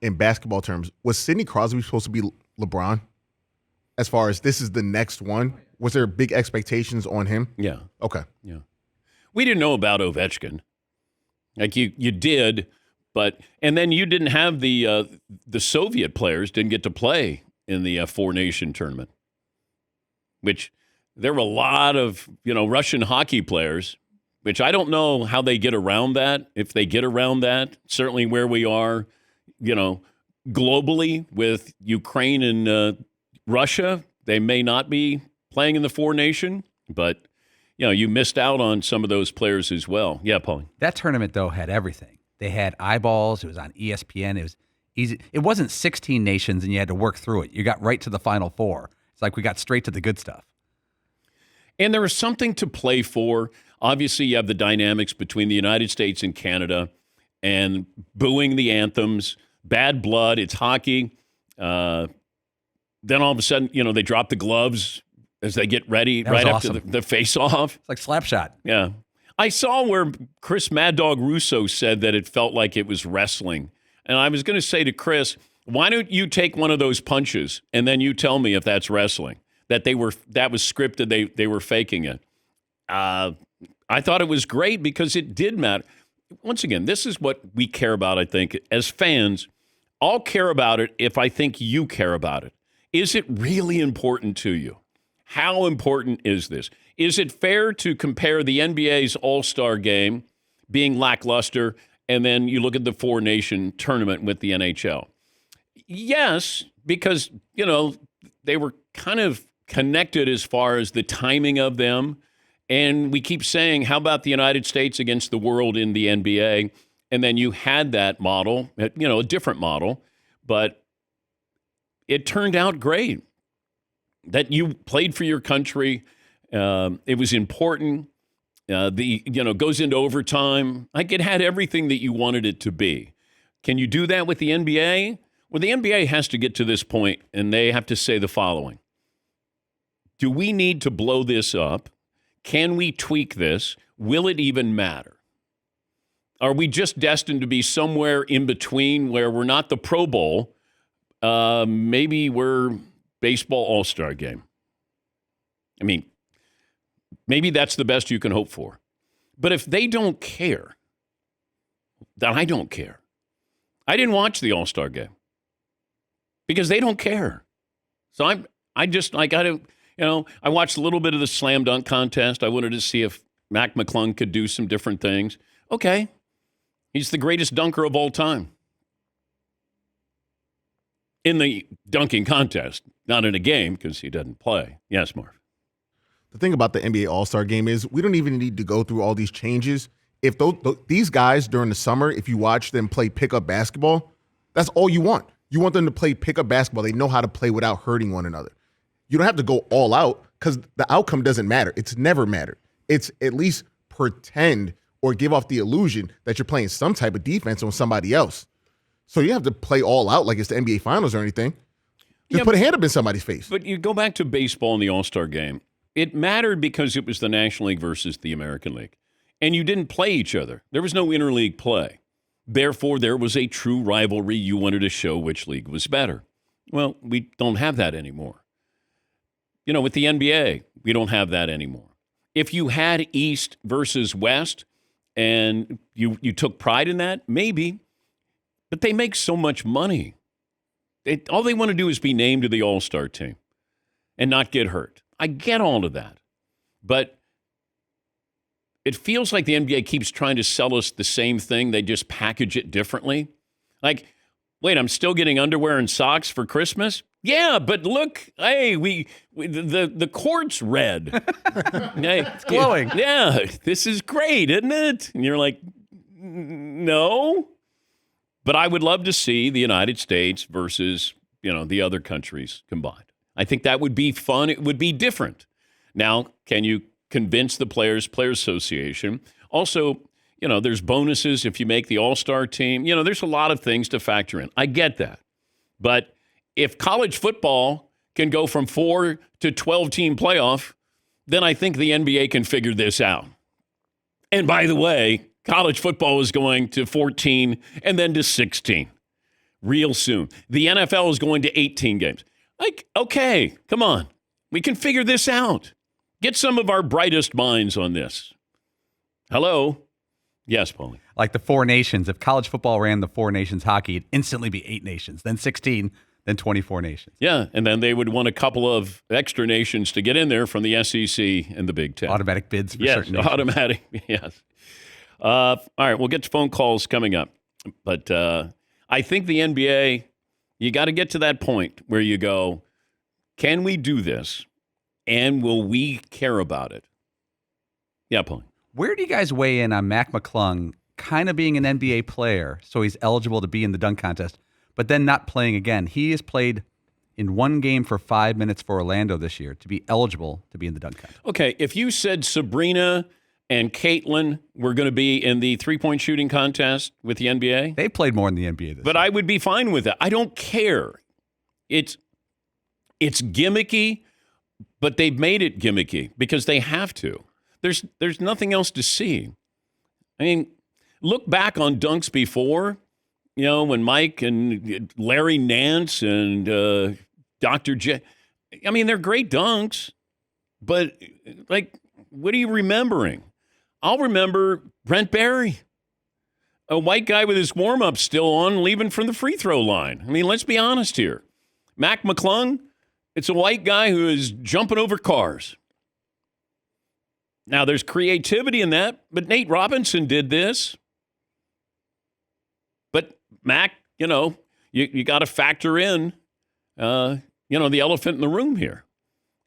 in basketball terms, was Sidney Crosby supposed to be LeBron? As far as this is the next one, was there big expectations on him? Yeah. Okay. Yeah. We didn't know about Ovechkin. Like you did, and then you didn't have the Soviet players didn't get to play in the Four Nation tournament, which there were a lot of Russian hockey players, which I don't know how they get around that. If they get around that, certainly where we are, globally with Ukraine and Russia, they may not be playing in the Four Nation, but you missed out on some of those players as well. Yeah, Paulie. That tournament, though, had everything. They had eyeballs. It was on ESPN. It was easy. It wasn't 16 nations, and you had to work through it. You got right to the Final Four. It's like we got straight to the good stuff. And there was something to play for. Obviously, you have the dynamics between the United States and Canada and booing the anthems, bad blood, it's hockey. Then all of a sudden, they drop the gloves as they get ready right after the face-off. It's like Slapshot. Yeah. I saw where Chris Mad Dog Russo said that it felt like it was wrestling. And I was going to say to Chris, why don't you take one of those punches and then you tell me if that's wrestling, that was scripted, they were faking it. I thought it was great because it did matter. Once again, this is what we care about, I think. As fans, I'll care about it if I think you care about it. Is it really important to you? How important is this? Is it fair to compare the NBA's All-Star game being lackluster and then you look at the Four Nation tournament with the NHL? Yes, because, they were kind of connected as far as the timing of them. And we keep saying, how about the United States against the world in the NBA? And then you had that model, a different model, but it turned out great. That you played for your country. It was important. Goes into overtime. Like it had everything that you wanted it to be. Can you do that with the NBA? Well, the NBA has to get to this point, and they have to say the following. Do we need to blow this up? Can we tweak this? Will it even matter? Are we just destined to be somewhere in between where we're not the Pro Bowl? Maybe we're baseball all-star game. I mean, maybe that's the best you can hope for. But if they don't care, then I don't care. I didn't watch the all-star game because they don't care. So I watched a little bit of the slam dunk contest. I wanted to see if McClung could do some different things. Okay. He's the greatest dunker of all time. In the dunking contest, not in a game because he doesn't play. Yes, Marv. The thing about the NBA All-Star Game is we don't even need to go through all these changes. If these guys during the summer, if you watch them play pickup basketball, that's all you want. You want them to play pickup basketball. They know how to play without hurting one another. You don't have to go all out because the outcome doesn't matter. It's never mattered. It's at least pretend or give off the illusion that you're playing some type of defense on somebody else. So you have to play all out like it's the NBA Finals or anything. Just put a hand up in somebody's face. But you go back to baseball in the All-Star game. It mattered because it was the National League versus the American League. And you didn't play each other. There was no interleague play. Therefore, there was a true rivalry. You wanted to show which league was better. Well, we don't have that anymore. With the NBA, we don't have that anymore. If you had East versus West and you took pride in that, maybe. But they make so much money. All they want to do is be named to the All-Star team and not get hurt. I get all of that. But it feels like the NBA keeps trying to sell us the same thing. They just package it differently. Like, wait, I'm still getting underwear and socks for Christmas? Yeah, but look, hey, the court's red. Hey, it's glowing. Yeah, this is great, isn't it? And you're like, no. But I would love to see the United States versus, the other countries combined. I think that would be fun. It would be different. Now, can you convince the Players Association? Also, there's bonuses if you make the All-Star team. There's a lot of things to factor in. I get that. But if college football can go from 4 to 12-team playoff, then I think the NBA can figure this out. And by the way, college football is going to 14 and then to 16. real soon. The NFL is going to 18 games. Like, okay, come on. We can figure this out. Get some of our brightest minds on this. Hello? Yes, Paulie. Like the Four Nations. If college football ran the Four Nations hockey, it'd instantly be 8 nations, then 16, then 24 nations. Yeah, and then they would want a couple of extra nations to get in there from the SEC and the Big Ten. Automatic bids for yes, certain nations. Automatic, yes. All right, we'll get to phone calls coming up. But I think the NBA, you got to get to that point where you go, can we do this? And will we care about it? Yeah, Paulie. Where do you guys weigh in on Mac McClung kind of being an NBA player, so he's eligible to be in the dunk contest, but then not playing again? He has played in one game for 5 minutes for Orlando this year to be eligible to be in the dunk contest. Okay, if you said Sabrina and Caitlin were going to be in the three-point shooting contest with the NBA, they played more in the NBA this but year. I would be fine with that. I don't care. It's gimmicky, but they've made it gimmicky because they have to. There's nothing else to see. I mean, look back on dunks before, when Mike and Larry Nance and Dr. J. I mean, they're great dunks, but like, what are you remembering? I'll remember Brent Barry, a white guy with his warm-up still on, leaving from the free throw line. I mean, let's be honest here. Mac McClung, it's a white guy who is jumping over cars. Now, there's creativity in that, but Nate Robinson did this. But Mac, you got to factor in, the elephant in the room here.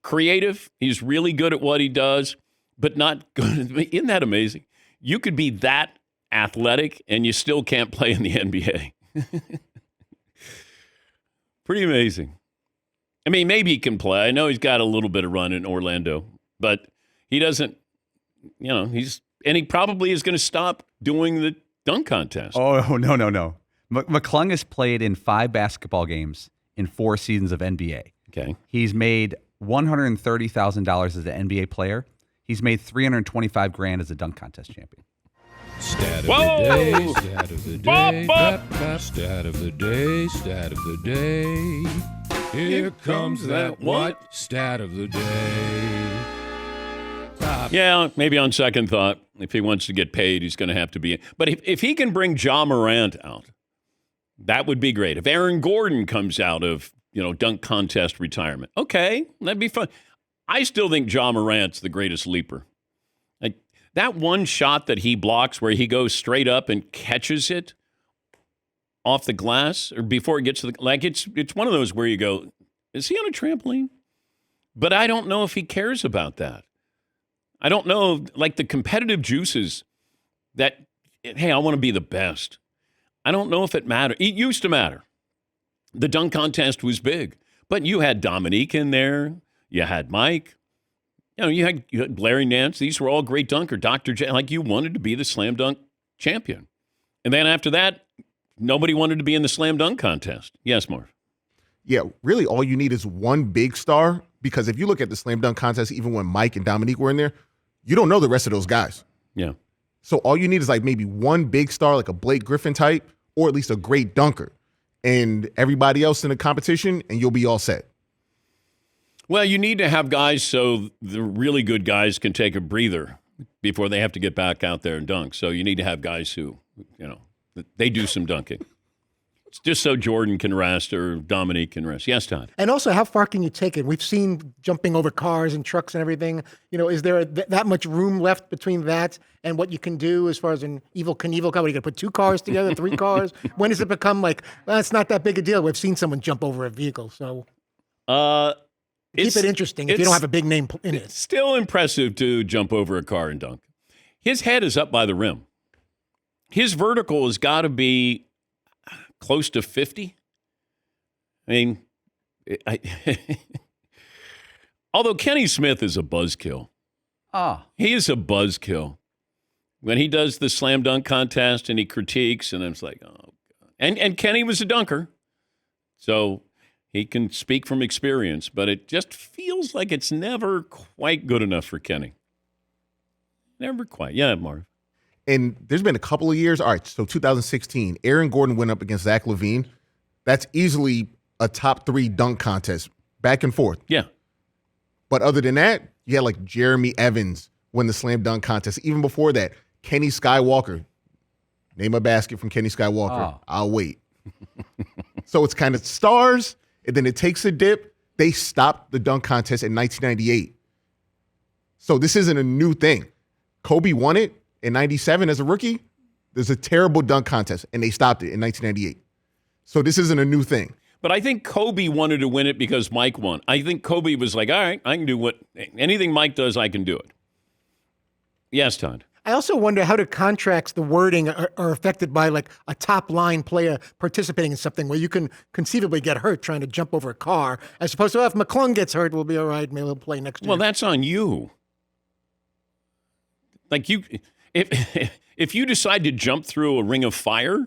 Creative, he's really good at what he does, but not good. Isn't that amazing? You could be that athletic and you still can't play in the NBA. Pretty amazing. I mean, maybe he can play. I know he's got a little bit of run in Orlando, but he doesn't, he probably is going to stop doing the dunk contest. Oh, no. McClung has played in 5 basketball games in 4 seasons of NBA. Okay. He's made $130,000 as an NBA player. He's made $325,000 as a dunk contest champion. Stat of Whoa! the day, stat of the day, Bop, bop. stat of the day, stat of the day. Here comes that what? Stat of the day. Yeah, maybe on second thought, if he wants to get paid, he's going to have to be. But if he can bring Ja Morant out, that would be great. If Aaron Gordon comes out of, dunk contest retirement, okay, that'd be fun. I still think Ja Morant's the greatest leaper. Like that one shot that he blocks where he goes straight up and catches it off the glass or before it gets to it's one of those where you go, is he on a trampoline? But I don't know if he cares about that. I don't know, like the competitive juices that, hey, I want to be the best. I don't know if it matters. It used to matter. The dunk contest was big, but you had Dominique in there. You had Mike. You had Larry Nance. These were all great dunker. Dr. J, like you wanted to be the slam dunk champion. And then after that, nobody wanted to be in the slam dunk contest. Yes, Marv. Yeah, really all you need is one big star, because if you look at the slam dunk contest, even when Mike and Dominique were in there, you don't know the rest of those guys. Yeah. So all you need is like maybe one big star, like a Blake Griffin type, or at least a great dunker, and everybody else in the competition, and you'll be all set. Well, you need to have guys so the really good guys can take a breather before they have to get back out there and dunk. So you need to have guys who, they do some dunking. It's just so Jordan can rest or Dominique can rest. Yes, Todd. And also, how far can you take it? We've seen jumping over cars and trucks and everything. Is there that much room left between that and what you can do as far as an Evel Knievel car? What, are you going to put 2 cars together, 3 cars? When does it become like, well, it's not that big a deal? We've seen someone jump over a vehicle. So keep it interesting if you don't have a big name in it. It's still impressive to jump over a car and dunk. His head is up by the rim. His vertical has got to be close to 50. I mean, although Kenny Smith is a buzzkill. He is a buzzkill. When he does the slam dunk contest and he critiques, and it's like, oh, God. And Kenny was a dunker. So he can speak from experience, but it just feels like it's never quite good enough for Kenny. Never quite. Yeah, Marv. And there's been a couple of years. All right, so 2016, Aaron Gordon went up against Zach LaVine. That's easily a top 3 dunk contest, back and forth. Yeah. But other than that, you had like Jeremy Evans win the slam dunk contest. Even before that, Kenny Skywalker. Name a basket from Kenny Skywalker. Oh. I'll wait. So it's kind of stars, and then it takes a dip. They stopped the dunk contest in 1998. So this isn't a new thing. Kobe won it in 97 as a rookie. There's a terrible dunk contest, and they stopped it in 1998. So this isn't a new thing. But I think Kobe wanted to win it because Mike won. I think Kobe was like, all right, I can do anything Mike does, I can do it. Yes, Todd. I also wonder how do contracts, the wording are affected by like a top line player participating in something where you can conceivably get hurt trying to jump over a car, as opposed to if McClung gets hurt, we'll be all right, maybe he'll play next year. Well, that's on you. Like if you decide to jump through a ring of fire,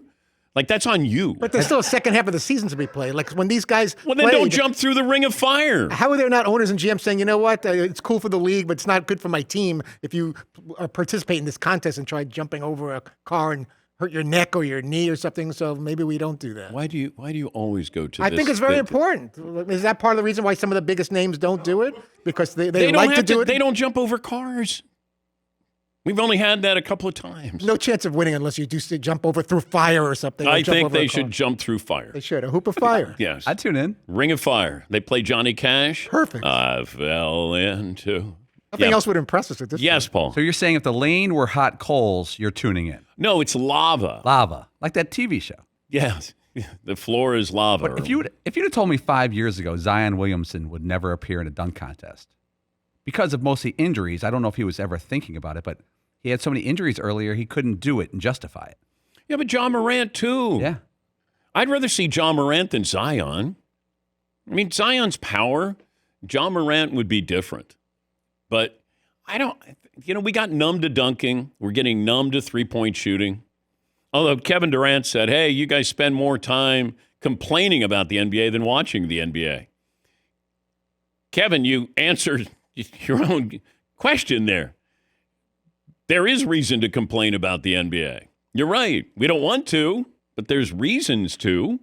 like that's on you. But there's still a second half of the season to be played. Like when these guys Well, then play, don't jump through the ring of fire. How are there not owners and GMs saying, you know what, it's cool for the league, but it's not good for my team if you participate in this contest and try jumping over a car and hurt your neck or your knee or something? So maybe we don't do that. Why do you always go to I this? think it's very important. Is that part of the reason why some of the biggest names don't do it? Because they They like don't to do it? They don't jump over cars. We've only had that a couple of times. No chance of winning unless you do jump over through fire or something. I think they should jump through fire. They should. A hoop of fire. Yes. I'd tune in. Ring of Fire. They play Johnny Cash. Perfect. I fell into. Nothing Yeah. else would impress us at this Yes, point. Paul. So you're saying if the lane were hot coals, you're tuning in. No, it's lava. Lava, like that TV show. Yes. The floor is lava. But if you'd have told me 5 years ago Zion Williamson would never appear in a dunk contest because of mostly injuries, I don't know if he was ever thinking about it, but he had so many injuries earlier he couldn't do it and justify it. Yeah, but John Morant too. Yeah. I'd rather see John Morant than Zion. I mean, Zion's power, John Morant would be different. But I don't, we got numb to dunking. We're getting numb to three-point shooting. Although Kevin Durant said, hey, you guys spend more time complaining about the NBA than watching the NBA. Kevin, you answered your own question there. There is reason to complain about the NBA. You're right. We don't want to, but there's reasons to.